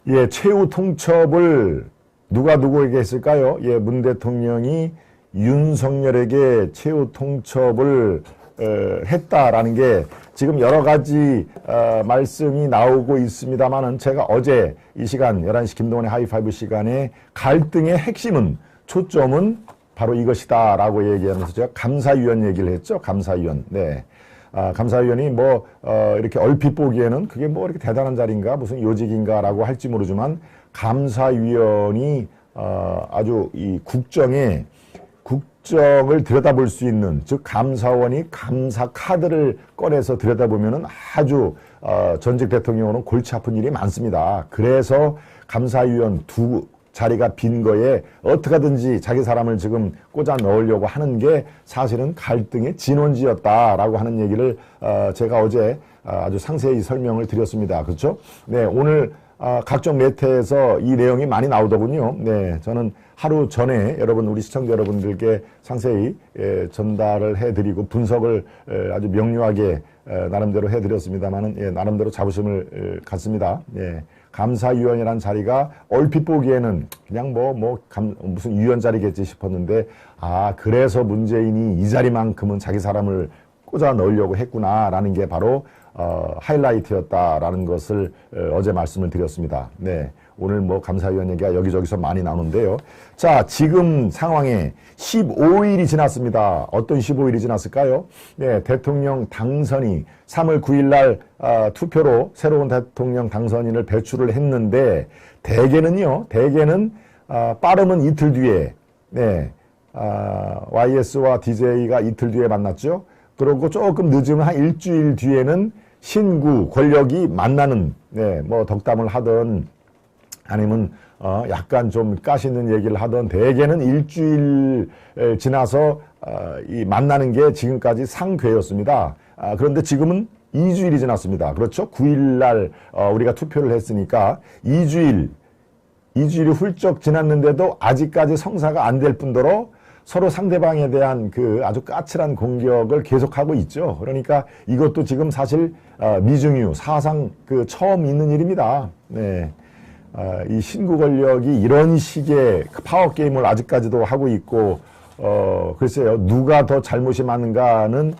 예, 최후 통첩을 누가 누구에게 했을까요? 예, 문 대통령이 윤석열에게 최후 통첩을 했다라는 게 지금 여러 가지 말씀이 나오고 있습니다만은 제가 어제 이 시간 11시 김동원의 하이파이브 시간에 갈등의 핵심은 초점은 바로 이것이다라고 얘기하면서 제가 감사위원 얘기를 했죠. 감사위원. 네. 감사위원이 이렇게 얼핏 보기에는 그게 뭐 이렇게 대단한 자리인가, 무슨 요직인가라고 할지 모르지만, 감사위원이, 아주 이 국정을 들여다볼 수 있는, 즉, 감사원이 감사 카드를 꺼내서 들여다보면은 아주, 전직 대통령으로는 골치 아픈 일이 많습니다. 그래서 감사위원 두 자리가 빈 거에 어떻게든지 자기 사람을 지금 꽂아 넣으려고 하는 게 사실은 갈등의 진원지였다라고 하는 얘기를 제가 어제 아주 상세히 설명을 드렸습니다. 그렇죠? 네, 오늘 각종 매체에서 이 내용이 많이 나오더군요. 네, 저는 하루 전에 여러분, 우리 시청자 여러분들께 상세히 전달을 해드리고 분석을 아주 명료하게 나름대로 해드렸습니다만은, 예, 나름대로 자부심을 갖습니다. 예. 감사위원이라는 자리가 얼핏 보기에는 그냥 무슨 위원 자리겠지 싶었는데, 그래서 문재인이 이 자리만큼은 자기 사람을 꽂아 넣으려고 했구나라는 게 바로 하이라이트였다라는 것을 어제 말씀을 드렸습니다. 네. 오늘 감사위원 얘기가 여기저기서 많이 나오는데요. 자, 지금 상황에 15일이 지났습니다. 어떤 15일이 지났을까요? 네, 대통령 당선이 3월 9일 날 투표로 새로운 대통령 당선인을 배출을 했는데, 대개는 빠르면 이틀 뒤에, 네, YS와 DJ가 이틀 뒤에 만났죠. 그리고 조금 늦으면 한 일주일 뒤에는 신구 권력이 만나는, 네, 덕담을 하던 아니면 약간 좀 까시는 얘기를 하던, 대개는 일주일 지나서 이 만나는 게 지금까지 상궤였습니다. 그런데 지금은 2주일이 지났습니다. 그렇죠? 9일 날 우리가 투표를 했으니까 2주일이 훌쩍 지났는데도 아직까지 성사가 안 될 뿐더러 서로 상대방에 대한 그 아주 까칠한 공격을 계속하고 있죠. 그러니까 이것도 지금 사실 미중유 사상 처음 있는 일입니다. 네. 이 신구 권력이 이런 식의 파워게임을 아직까지도 하고 있고, 글쎄요, 누가 더 잘못이 많은가는,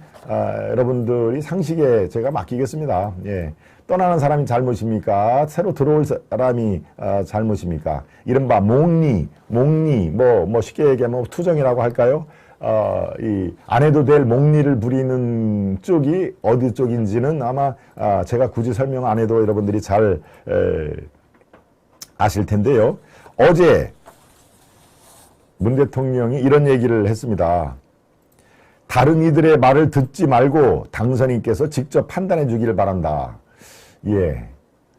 여러분들이 상식에 제가 맡기겠습니다. 예. 떠나는 사람이 잘못입니까? 새로 들어올 사람이, 잘못입니까? 이른바 몽니, 쉽게 얘기하면 투정이라고 할까요? 안 해도 될 몽니를 부리는 쪽이 어디 쪽인지는 아마, 제가 굳이 설명 안 해도 여러분들이 잘, 아실 텐데요. 어제 문 대통령이 이런 얘기를 했습니다. 다른 이들의 말을 듣지 말고 당선인께서 직접 판단해 주기를 바란다. 예,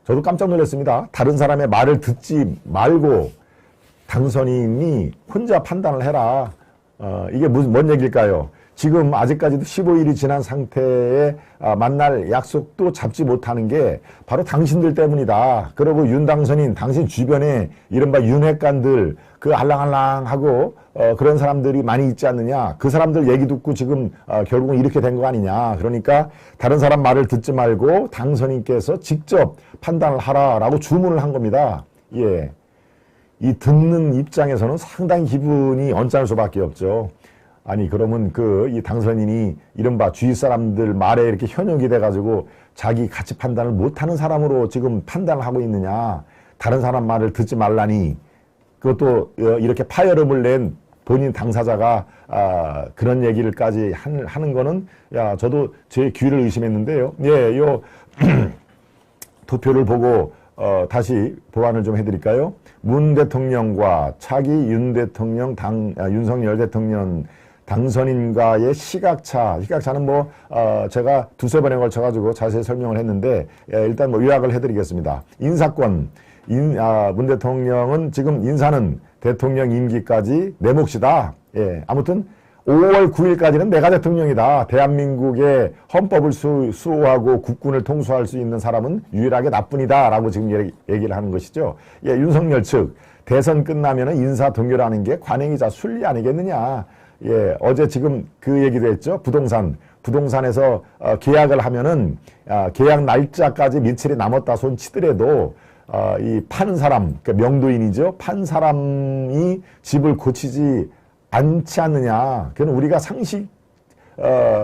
저도 깜짝 놀랐습니다. 다른 사람의 말을 듣지 말고 당선인이 혼자 판단을 해라. 이게 뭔 얘기일까요? 지금 아직까지도 15일이 지난 상태에 만날 약속도 잡지 못하는 게 바로 당신들 때문이다. 그리고 윤 당선인, 당신 주변에 이른바 윤핵관들, 알랑알랑하고 그런 사람들이 많이 있지 않느냐. 그 사람들 얘기 듣고 지금 결국은 이렇게 된 거 아니냐. 그러니까 다른 사람 말을 듣지 말고 당선인께서 직접 판단을 하라라고 주문을 한 겁니다. 예. 이 듣는 입장에서는 상당히 기분이 언짢을 수밖에 없죠. 아니, 그러면 이 당선인이 이른바 주위 사람들 말에 이렇게 현혹이 돼가지고 자기 가치 판단을 못하는 사람으로 지금 판단을 하고 있느냐. 다른 사람 말을 듣지 말라니. 그것도 이렇게 파열음을 낸 본인 당사자가 그런 얘기를까지 하는 거는, 저도 제 귀를 의심했는데요. 예, 투표를 보고 다시 보완을 좀 해드릴까요? 문 대통령과 차기 윤 대통령 윤석열 대통령 당선인과의 시각차는 제가 두세 번에 걸쳐가지고 자세히 설명을 했는데, 일단 요약을 해드리겠습니다. 인사권, 문 대통령은 지금 인사는 대통령 임기까지 내 몫이다. 예, 아무튼 5월 9일까지는 내가 대통령이다. 대한민국의 헌법을 수호하고 국군을 통수할 수 있는 사람은 유일하게 나뿐이다. 라고 지금 얘기를 하는 것이죠. 예, 윤석열 측, 대선 끝나면은 인사 동결하는 게 관행이자 순리 아니겠느냐. 예, 어제 지금 그 얘기도 했죠. 부동산에서 계약을 하면은 계약 날짜까지 며칠이 남았다 손 치더라도 이 파는 사람, 그러니까 명도인이죠. 판 사람이 집을 고치지 않지 않느냐. 그건 우리가 상식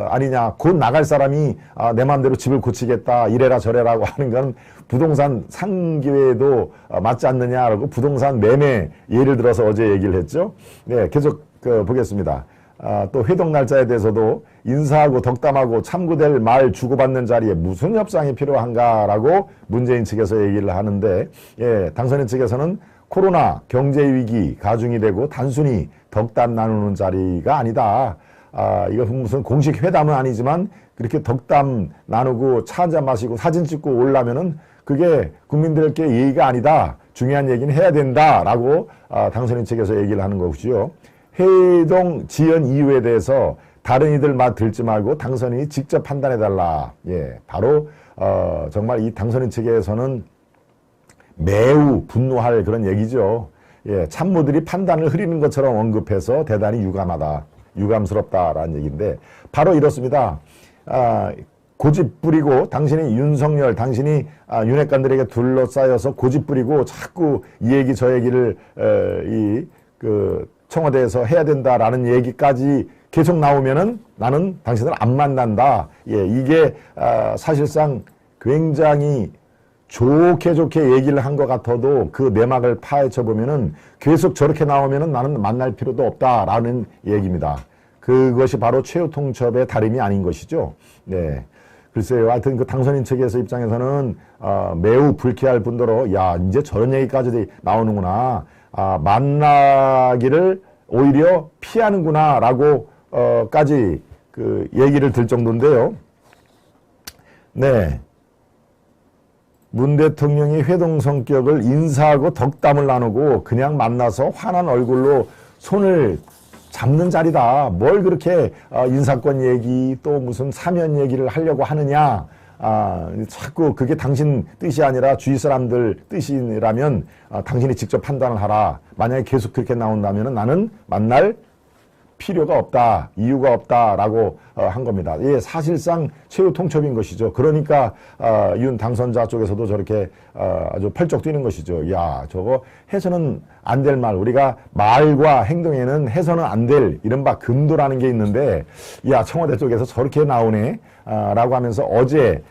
아니냐. 곧 나갈 사람이 내 마음대로 집을 고치겠다. 이래라 저래라고 하는 건 부동산 상기회에도 맞지 않느냐라고 부동산 매매 예를 들어서 어제 얘기를 했죠. 네, 계속 보겠습니다. 또 회동 날짜에 대해서도 인사하고 덕담하고 참고될 말 주고받는 자리에 무슨 협상이 필요한가라고 문재인 측에서 얘기를 하는데, 예, 당선인 측에서는 코로나 경제 위기 가중이 되고 단순히 덕담 나누는 자리가 아니다. 이거 무슨 공식 회담은 아니지만 그렇게 덕담 나누고 차 한잔 마시고 사진 찍고 올라면은 그게 국민들께 예의가 아니다. 중요한 얘기는 해야 된다라고 당선인 측에서 얘기를 하는 것이죠. 회동 지연 이유에 대해서 다른 이들 말 듣지 말고 당선인이 직접 판단해달라. 예, 바로 정말 이 당선인 측에서는 매우 분노할 그런 얘기죠. 예, 참모들이 판단을 흐리는 것처럼 언급해서 대단히 유감하다. 유감스럽다라는 얘기인데 바로 이렇습니다. 고집 부리고 당신이 윤석열, 당신이 윤핵관들에게 둘러싸여서 고집 부리고 자꾸 이 얘기 저 얘기를 청와대에서 해야 된다라는 얘기까지 계속 나오면은 나는 당신을 안 만난다. 예, 이게 사실상 굉장히 좋게 얘기를 한 것 같아도 그 내막을 파헤쳐 보면은 계속 저렇게 나오면은 나는 만날 필요도 없다라는 얘기입니다. 그것이 바로 최후 통첩의 다름이 아닌 것이죠. 네. 글쎄요. 하여튼 그 당선인 측에서 입장에서는 매우 불쾌할 뿐더러 야, 이제 저런 얘기까지 나오는구나. 만나기를 오히려 피하는구나라고 까지 그 얘기를 들 정도인데요. 네. 문 대통령이 회동 성격을 인사하고 덕담을 나누고 그냥 만나서 환한 얼굴로 손을 잡는 자리다. 뭘 그렇게 인사권 얘기 또 무슨 사면 얘기를 하려고 하느냐. 자꾸 그게 당신 뜻이 아니라 주위 사람들 뜻이라면 당신이 직접 판단을 하라. 만약에 계속 그렇게 나온다면 나는 만날 필요가 없다, 이유가 없다라고 한 겁니다. 예, 사실상 최후 통첩인 것이죠. 그러니까 윤 당선자 쪽에서도 저렇게 아주 펄쩍 뛰는 것이죠. 야, 저거 해서는 안 될 말, 우리가 말과 행동에는 해서는 안 될 이른바 금도라는 게 있는데, 야, 청와대 쪽에서 저렇게 나오네 라고 하면서 어제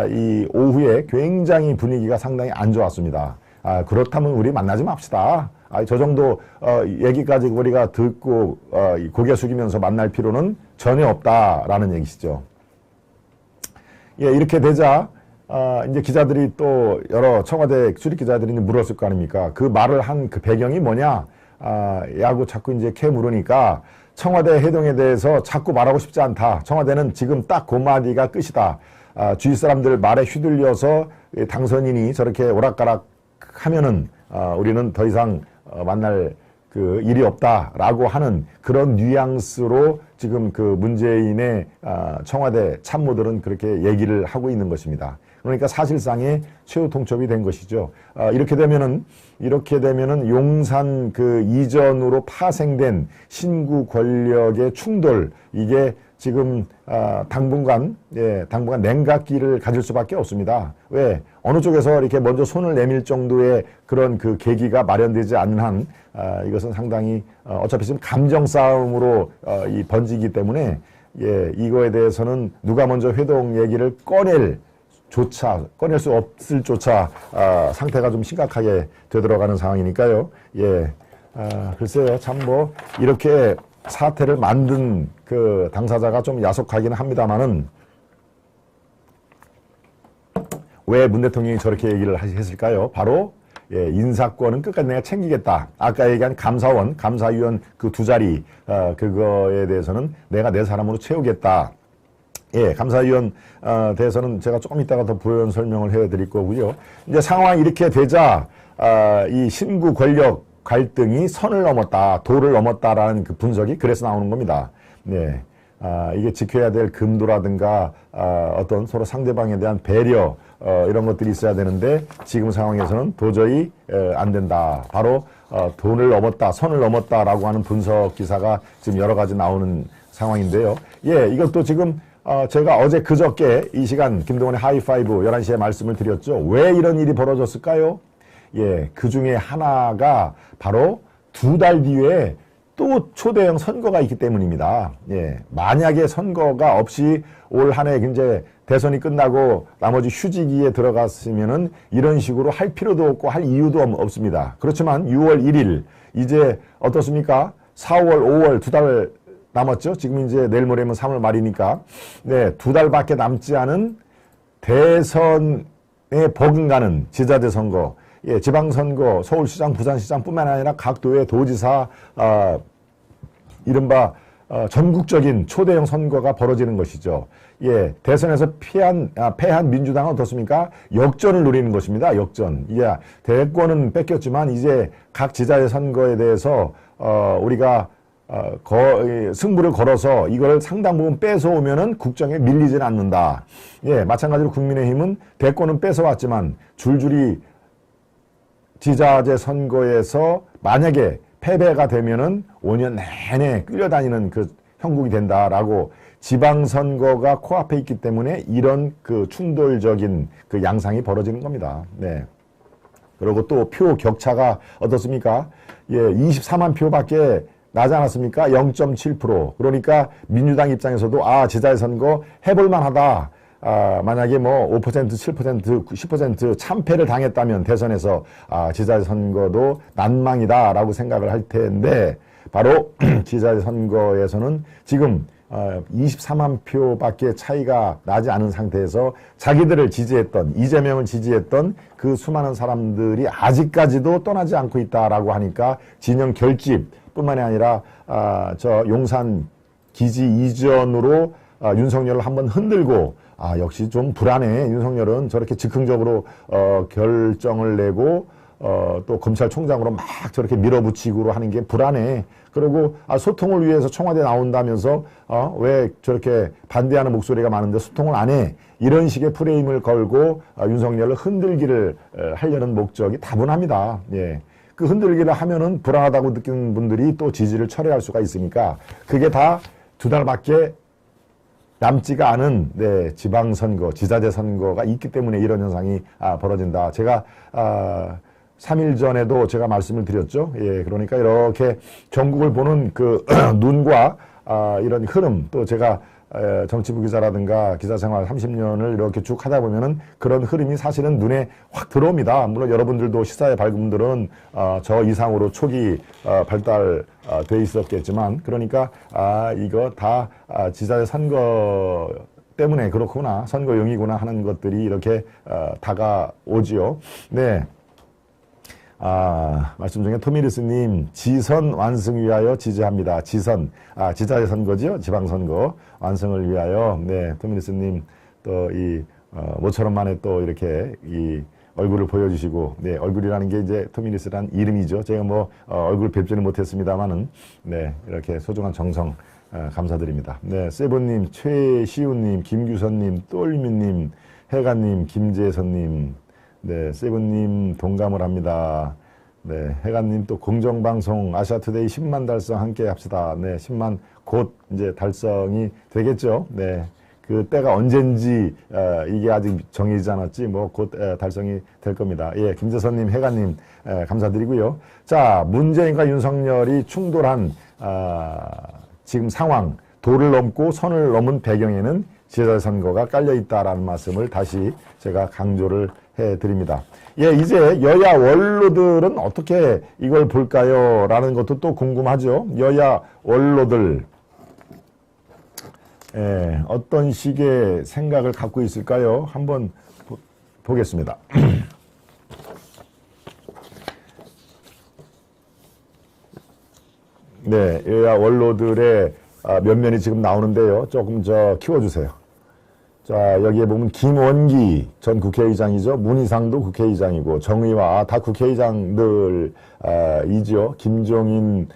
이 오후에 굉장히 분위기가 상당히 안 좋았습니다. 그렇다면 우리 만나지 맙시다. 저 정도 얘기까지 우리가 듣고 고개 숙이면서 만날 필요는 전혀 없다라는 얘기시죠. 예, 이렇게 되자 이제 기자들이 또 여러 청와대 출입 기자들이 물었을 거 아닙니까? 그 말을 한 그 배경이 뭐냐? 야구 자꾸 이제 캐 물으니까 청와대 회동에 대해서 자꾸 말하고 싶지 않다. 청와대는 지금 딱 그 마디가 끝이다. 주위 사람들 말에 휘둘려서 당선인이 저렇게 오락가락 하면은 우리는 더 이상 만날 그 일이 없다라고 하는 그런 뉘앙스로 지금 그 문재인의 청와대 참모들은 그렇게 얘기를 하고 있는 것입니다. 그러니까 사실상의 최후 통첩이 된 것이죠. 이렇게 되면은 용산 그 이전으로 파생된 신구 권력의 충돌, 이게 지금 당분간 냉각기를 가질 수밖에 없습니다. 왜? 어느 쪽에서 이렇게 먼저 손을 내밀 정도의 그런 그 계기가 마련되지 않는 한 이것은 상당히 어차피 지금 감정 싸움으로 번지기 때문에 이거에 대해서는 누가 먼저 회동 얘기를 꺼낼 수 없을 조차 상태가 좀 심각하게 되돌아가는 상황이니까요. 글쎄요, 참 뭐 이렇게 사태를 만든 그 당사자가 좀 야속하기는 합니다만은 왜 문 대통령이 저렇게 얘기를 했을까요? 바로 인사권은 끝까지 내가 챙기겠다. 아까 얘기한 감사원, 감사위원 그 두 자리 그거에 대해서는 내가 내 사람으로 채우겠다. 감사위원 대해서는 제가 조금 이따가 더 부연 설명을 해드릴 거고요. 이제 상황이 이렇게 되자 이 신구 권력 갈등이 선을 넘었다, 도를 넘었다라는 그 분석이 그래서 나오는 겁니다. 이게 지켜야 될 금도라든가 어떤 서로 상대방에 대한 배려 이런 것들이 있어야 되는데 지금 상황에서는 도저히 안 된다. 바로 돈을 넘었다, 선을 넘었다라고 하는 분석 기사가 지금 여러 가지 나오는 상황인데요. 이것도 지금 제가 어제 그저께 이 시간 김동원의 하이파이브 11시에 말씀을 드렸죠. 왜 이런 일이 벌어졌을까요? 예, 그 중에 하나가 바로 2달 뒤에 또 초대형 선거가 있기 때문입니다. 예, 만약에 선거가 없이 올 한 해 이제 대선이 끝나고 나머지 휴지기에 들어갔으면은 이런 식으로 할 필요도 없고 할 이유도 없습니다. 그렇지만 6월 1일 이제 어떻습니까? 4월, 5월 2달 남았죠. 지금 이제 내일 모레면 3월 말이니까 네, 2달밖에 남지 않은 대선에 버금가는 지자체 선거, 예, 지방선거, 서울시장, 부산시장뿐만 아니라 각 도의 도지사, 이른바 전국적인 초대형 선거가 벌어지는 것이죠. 예, 대선에서 패한 민주당은 어떻습니까? 역전을 노리는 것입니다. 역전. 예, 대권은 뺏겼지만 이제 각 지자체 선거에 대해서 우리가 승부를 걸어서 이걸 상당 부분 뺏어오면은 국정에 밀리지는 않는다. 예, 마찬가지로 국민의힘은 대권은 뺏어왔지만 줄줄이 지자체 선거에서 만약에 패배가 되면은 5년 내내 끌려다니는 그 형국이 된다라고 지방선거가 코앞에 있기 때문에 이런 그 충돌적인 그 양상이 벌어지는 겁니다. 네. 그리고 또 표 격차가 어떻습니까? 예, 24만 표밖에 나지 않았습니까? 0.7%. 그러니까 민주당 입장에서도 지자체 선거 해볼만 하다. 만약에 뭐 5%, 7%, 10% 참패를 당했다면 대선에서 지자체 선거도 난망이다라고 생각을 할 텐데 바로 지자체 선거에서는 지금 24만 표밖에 차이가 나지 않은 상태에서 자기들을 지지했던 이재명을 지지했던 그 수많은 사람들이 아직까지도 떠나지 않고 있다라고 하니까 진영 결집뿐만이 아니라 저 용산 기지 이전으로 윤석열을 한번 흔들고 역시 좀 불안해. 윤석열은 저렇게 즉흥적으로 결정을 내고 또 검찰총장으로 막 저렇게 밀어붙이고 하는 게 불안해. 그리고 소통을 위해서 청와대 나온다면서 왜 저렇게 반대하는 목소리가 많은데 소통을 안 해. 이런 식의 프레임을 걸고 윤석열을 흔들기를 하려는 목적이 다분합니다. 예. 그 흔들기를 하면은 불안하다고 느끼는 분들이 또 지지를 철회할 수가 있으니까 그게 다 2달밖에 남지가 않은 지방선거, 지자체 선거가 있기 때문에 이런 현상이 벌어진다. 제가 3일 전에도 제가 말씀을 드렸죠. 예, 그러니까 이렇게 전국을 보는 그 눈과 이런 흐름, 또 제가 정치부 기자라든가 기자생활 30년을 이렇게 쭉 하다 보면은 그런 흐름이 사실은 눈에 확 들어옵니다. 물론 여러분들도 시사의 밝은 분들은 저 이상으로 촉이 발달돼 있었겠지만, 그러니까 이거 다 지자체 선거 때문에 그렇구나, 선거용이구나 하는 것들이 이렇게 다가오지요. 네. 말씀 중에 토미리스님, 지선 완승 위하여 지지합니다. 지선, 지자체 선거죠? 지방선거 완승을 위하여. 네, 토미리스님 또 모처럼 만에 또 이렇게 얼굴을 보여주시고, 네, 얼굴이라는 게 이제 토미리스란 이름이죠. 제가 뭐 얼굴 뵙지는 못했습니다만은, 네, 이렇게 소중한 정성 감사드립니다. 네, 세븐님, 최시우님, 김규선님, 똘미님, 해가님, 김재선님, 네, 세븐님 동감을 합니다. 네, 해가님 또 공정방송 아시아투데이 10만 달성 함께 합시다. 네, 10만 곧 이제 달성이 되겠죠. 네, 그 때가 언젠지 이게 아직 정해지지 않았지 뭐 곧 달성이 될 겁니다. 예, 김재선님, 해가님 감사드리고요. 자, 문재인과 윤석열이 충돌한 지금 상황, 도를 넘고 선을 넘은 배경에는 지자체 선거가 깔려 있다라는 말씀을 다시 제가 강조를 해드립니다. 예, 이제 여야 원로들은 어떻게 이걸 볼까요? 라는 것도 또 궁금하죠. 여야 원로들, 어떤 식의 생각을 갖고 있을까요? 한번 보겠습니다. 네, 여야 원로들의 면면이 지금 나오는데요. 조금 키워주세요. 자, 여기에 보면 김원기 전 국회의장이죠. 문희상도 국회의장이고, 정의와 다 국회의장들이죠. 김종인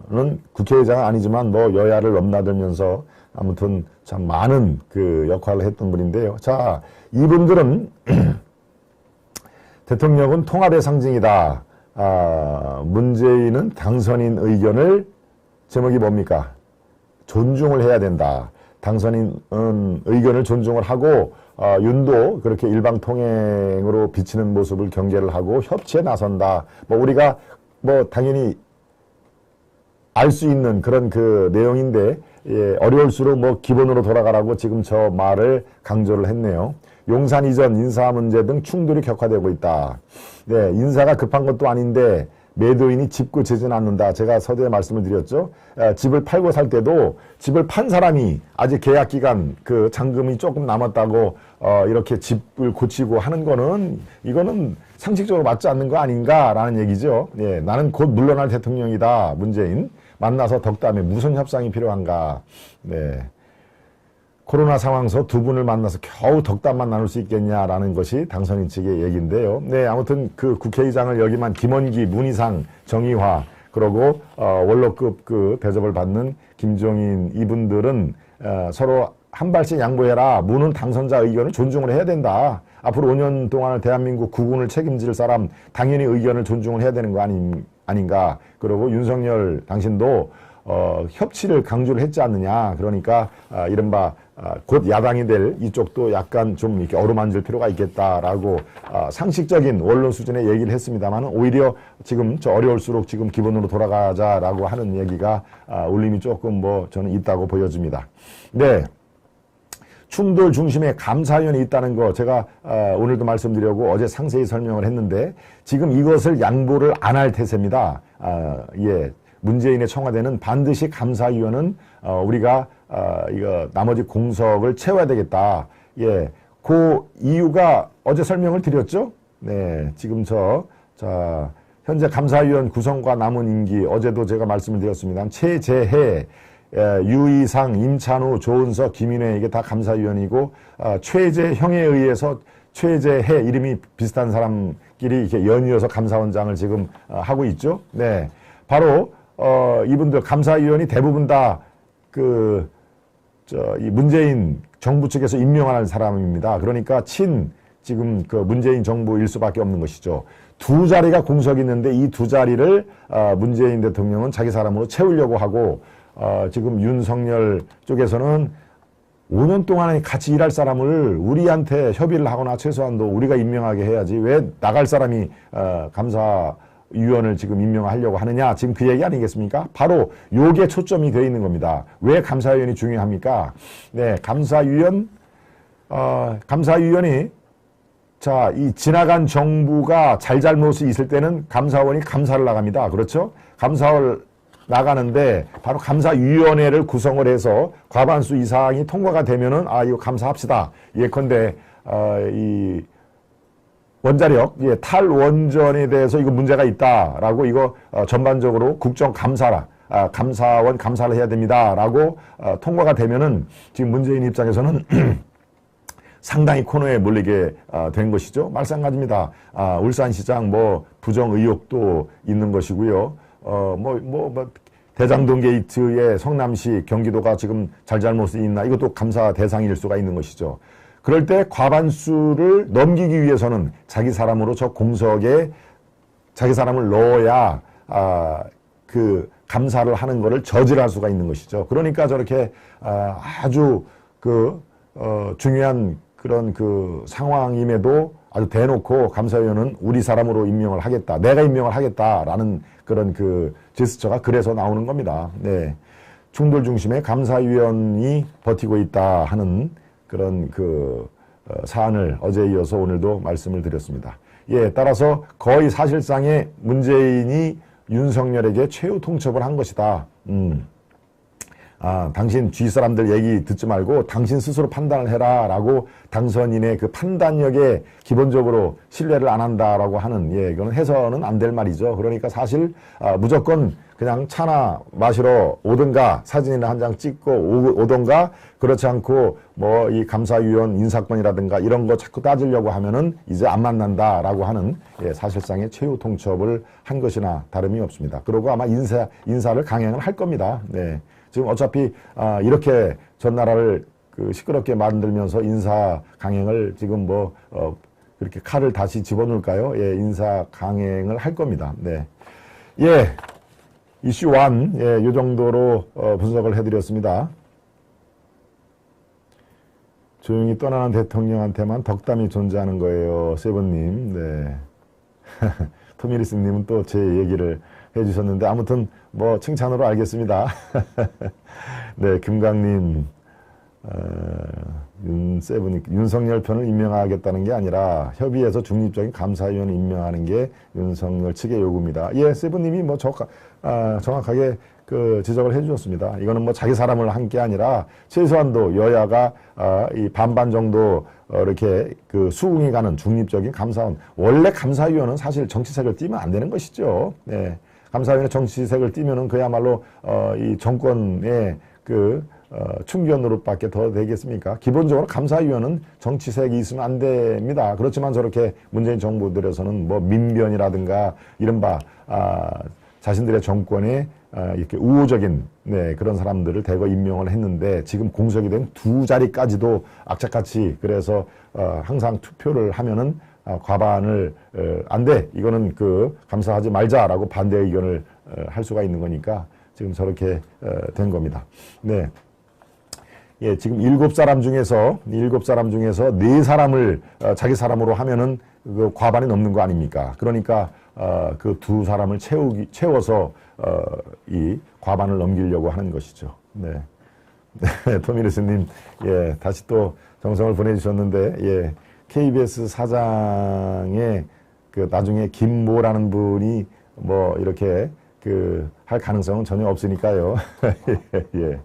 는 국회의장은 아니지만 뭐 여야를 넘나들면서 아무튼 참 많은 그 역할을 했던 분인데요. 자, 이분들은 대통령은 통합의 상징이다. 문재인은 당선인 의견을, 제목이 뭡니까? 존중을 해야 된다. 당선인 의견을 존중을 하고 윤도 그렇게 일방통행으로 비치는 모습을 경계를 하고 협치에 나선다. 뭐 우리가 뭐 당연히 알 수 있는 그런 그 내용인데, 예, 어려울수록 뭐 기본으로 돌아가라고 지금 저 말을 강조를 했네요. 용산 이전 인사 문제 등 충돌이 격화되고 있다. 네, 인사가 급한 것도 아닌데 매도인이 집 구제지는 않는다. 제가 서두에 말씀을 드렸죠. 집을 팔고 살 때도 집을 판 사람이 아직 계약 기간 그 잔금이 조금 남았다고 이렇게 집을 고치고 하는 거는, 이거는 상식적으로 맞지 않는 거 아닌가라는 얘기죠. 예, 나는 곧 물러날 대통령이다. 문재인 만나서 덕담에 무슨 협상이 필요한가. 네. 코로나 상황에서 두 분을 만나서 겨우 덕담만 나눌 수 있겠냐라는 것이 당선인 측의 얘기인데요. 네, 아무튼 그 국회의장을 여기만 김원기, 문희상, 정의화, 그리고 원로급 그 대접을 받는 김종인, 이분들은 서로 한 발씩 양보해라. 문은 당선자 의견을 존중을 해야 된다. 앞으로 5년 동안을 대한민국 국운을 책임질 사람 당연히 의견을 존중을 해야 되는 거 아닌가. 그리고 윤석열 당신도 협치를 강조를 했지 않느냐. 그러니까 이른바 곧 야당이 될 이쪽도 약간 좀 이렇게 어루만질 필요가 있겠다라고 상식적인 원론 수준의 얘기를 했습니다만, 오히려 지금 저 어려울수록 지금 기본으로 돌아가자라고 하는 얘기가 울림이 조금 뭐 저는 있다고 보여집니다. 네. 충돌 중심에 감사위원이 있다는 거 제가 오늘도 말씀드리려고 어제 상세히 설명을 했는데, 지금 이것을 양보를 안 할 태세입니다. 예. 문재인의 청와대는 반드시 감사위원은 우리가 이거 나머지 공석을 채워야 되겠다. 예, 그 이유가 어제 설명을 드렸죠. 네, 지금 자 현재 감사위원 구성과 남은 임기 어제도 제가 말씀을 드렸습니다. 최재해, 유이상, 임찬우, 조은석, 김인혜 이게 다 감사위원이고, 최재형에 의해서 최재해 이름이 비슷한 사람끼리 이렇게 연이어서 감사원장을 지금 하고 있죠. 네, 바로 이분들 감사위원이 대부분 다 이 문재인 정부 측에서 임명하는 사람입니다. 그러니까 지금 그 문재인 정부일 수밖에 없는 것이죠. 두 자리가 공석이 있는데 이 두 자리를 문재인 대통령은 자기 사람으로 채우려고 하고, 지금 윤석열 쪽에서는 5년 동안 같이 일할 사람을 우리한테 협의를 하거나 최소한도 우리가 임명하게 해야지 왜 나갈 사람이 감사위원을 지금 임명하려고 하느냐. 지금 그 얘기 아니겠습니까? 바로 요게 초점이 되어 있는 겁니다. 왜 감사위원이 중요합니까? 네, 감사위원이 자, 이 지나간 정부가 잘잘못이 있을 때는 감사원이 감사를 나갑니다. 그렇죠? 감사를 나가는데 바로 감사위원회를 구성을 해서 과반수 이상이 통과가 되면은 이거 감사합시다. 예컨대 이 원자력, 탈원전에 대해서 이거 문제가 있다라고 이거 전반적으로 국정감사라, 감사원 감사를 해야 됩니다라고 통과가 되면은 지금 문재인 입장에서는 상당히 코너에 몰리게 된 것이죠. 마찬가지입니다. 울산시장 부정 의혹도 있는 것이고요. 대장동 게이트의 성남시 경기도가 지금 잘잘못이 있나 이것도 감사 대상일 수가 있는 것이죠. 그럴 때 과반수를 넘기기 위해서는 자기 사람으로 저 공석에 자기 사람을 넣어야 그 감사를 하는 것을 저질할 수가 있는 것이죠. 그러니까 저렇게 아주 중요한 그런 상황임에도 아주 대놓고 감사위원은 우리 사람으로 임명을 하겠다. 내가 임명을 하겠다라는 그런 제스처가 그래서 나오는 겁니다. 네. 충돌 중심에 감사위원이 버티고 있다 하는 그런 사안을 어제에 이어서 오늘도 말씀을 드렸습니다. 예, 따라서 거의 사실상의 문재인이 윤석열에게 최후 통첩을 한 것이다. 당신 주위 사람들 얘기 듣지 말고 당신 스스로 판단을 해라 라고 당선인의 그 판단력에 기본적으로 신뢰를 안 한다라고 하는, 이거는 해서는 안 될 말이죠. 그러니까 사실 무조건 그냥 차나 마시러 오든가 사진이나 한 장 찍고 오든가, 그렇지 않고 이 감사위원 인사권이라든가 이런 거 자꾸 따지려고 하면은 이제 안 만난다라고 하는, 사실상의 최후 통첩을 한 것이나 다름이 없습니다. 그리고 아마 인사를 강행을 할 겁니다. 네. 지금 어차피 이렇게 전 나라를 시끄럽게 만들면서 인사 강행을 지금 그렇게 칼을 다시 집어넣을까요? 예, 인사 강행을 할 겁니다. 네. 예. 이슈 1, 요 정도로 분석을 해드렸습니다. 조용히 떠나는 대통령한테만 덕담이 존재하는 거예요. 세븐님. 네. 토미리스님은 또 제 얘기를 해주셨는데 아무튼 뭐 칭찬으로 알겠습니다. 네, 금강님. 윤석열 편을 임명하겠다는 게 아니라 협의해서 중립적인 감사위원을 임명하는 게 윤석열 측의 요구입니다. 예, 세븐님이 뭐 정확하게 그 지적을 해주셨습니다. 이거는 뭐 자기 사람을 한 게 아니라 최소한도 여야가 이 반반 정도 이렇게 그 수긍이 가는 중립적인 감사원. 원래 감사위원은 사실 정치색을 띠면 안 되는 것이죠. 네. 감사위원회 정치색을 띠면은 그야말로 이 정권의 그 충견으로밖에 더 되겠습니까? 기본적으로 감사위원은 정치색이 있으면 안 됩니다. 그렇지만 저렇게 문재인 정부 들에서는 뭐 민변이라든가 이른바 자신들의 정권에 이렇게 우호적인 그런 사람들을 대거 임명을 했는데 지금 공석이 된 두 자리까지도 악착같이 그래서 항상 투표를 하면은 과반을 안 돼. 이거는 그 감사하지 말자라고 반대 의견을 할 수가 있는 거니까 지금 저렇게 된 겁니다. 네. 예, 지금 7사람 중에서 4사람을 자기 사람으로 하면은 그 과반이 넘는 거 아닙니까? 그러니까 그 두 사람을 채워서 이 과반을 넘기려고 하는 것이죠. 네. 네, 토미르스님, 예, 다시 또 정성을 보내주셨는데, 예, KBS 사장의 그 나중에 김모라는 분이 뭐 이렇게 그 할 가능성은 전혀 없으니까요. 예.